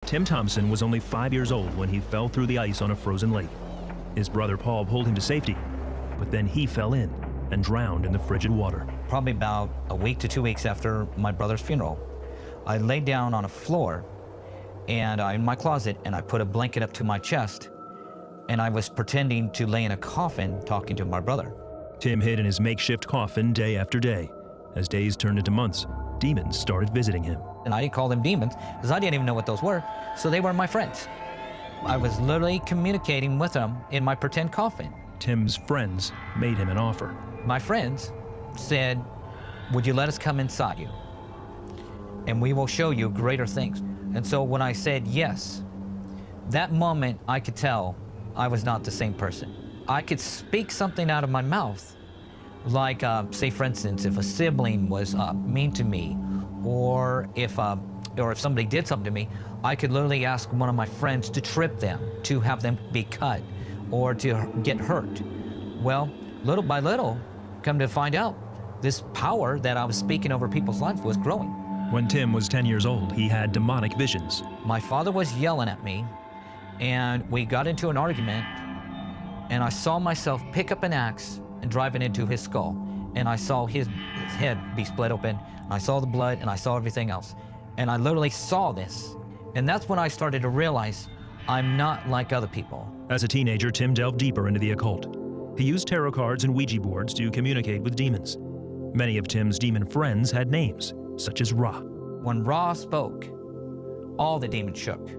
Tim Thompson was only 5 years old when he fell through the ice on a frozen lake. His brother Paul pulled him to safety, but then he fell in and drowned in the frigid water. Probably about a week to 2 weeks after my brother's funeral, I laid down on a floor and in my closet, and I put a blanket up to my chest, and I was pretending to lay in a coffin talking to my brother. Tim hid in his makeshift coffin day after day. As days turned into months, demons started visiting him. And I didn't call them demons because I didn't even know what those were, so they were my friends. I was literally communicating with them in my pretend coffin. Tim's friends made him an offer. My friends said, would you let us come inside you? And we will show you greater things. And so when I said yes, that moment I could tell I was not the same person. I could speak something out of my mouth, like, say for instance, if a sibling was mean to me, or if somebody did something to me, I could literally ask one of my friends to trip them, to have them be cut, or to get hurt. Well, little by little, come to find out, this power that I was speaking over people's lives was growing. When Tim was 10 years old, he had demonic visions. My father was yelling at me, and we got into an argument, and I saw myself pick up an axe and drive it into his skull. And I saw his head be split open, and I saw the blood, and I saw everything else. And I literally saw this. And that's when I started to realize I'm not like other people. As a teenager, Tim delved deeper into the occult. He used tarot cards and Ouija boards to communicate with demons. Many of Tim's demon friends had names, such as Ra. When Ra spoke, all the demons shook,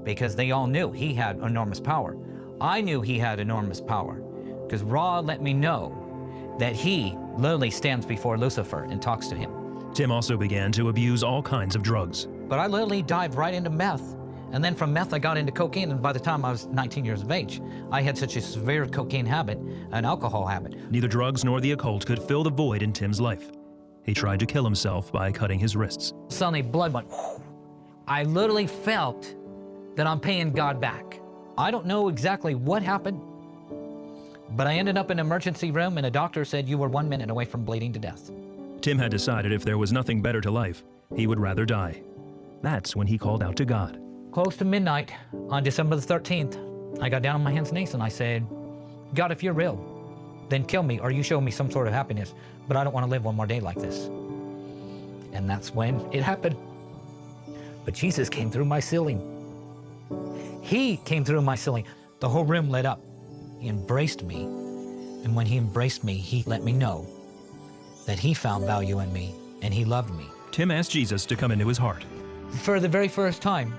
because they all knew he had enormous power. I knew he had enormous power, because Ra let me know that he literally stands before Lucifer and talks to him. Tim also began to abuse all kinds of drugs. But I literally dived right into meth. And then from meth, I got into cocaine, and by the time I was 19 years of age, I had such a severe cocaine habit, an alcohol habit. Neither drugs nor the occult could fill the void in Tim's life. He tried to kill himself by cutting his wrists. Suddenly, blood went, whoo. I literally felt that I'm paying God back. I don't know exactly what happened, but I ended up in an emergency room, and a doctor said you were 1 minute away from bleeding to death. Tim had decided if there was nothing better to life, he would rather die. That's when he called out to God. Close to midnight on December the 13th, I got down on my hands and knees and I said, God, if you're real, then kill me or you show me some sort of happiness, but I don't want to live one more day like this. And that's when it happened. But Jesus came through my ceiling. He came through my ceiling. The whole room lit up. He embraced me. And when he embraced me, he let me know that he found value in me and he loved me. Tim asked Jesus to come into his heart. For the very first time,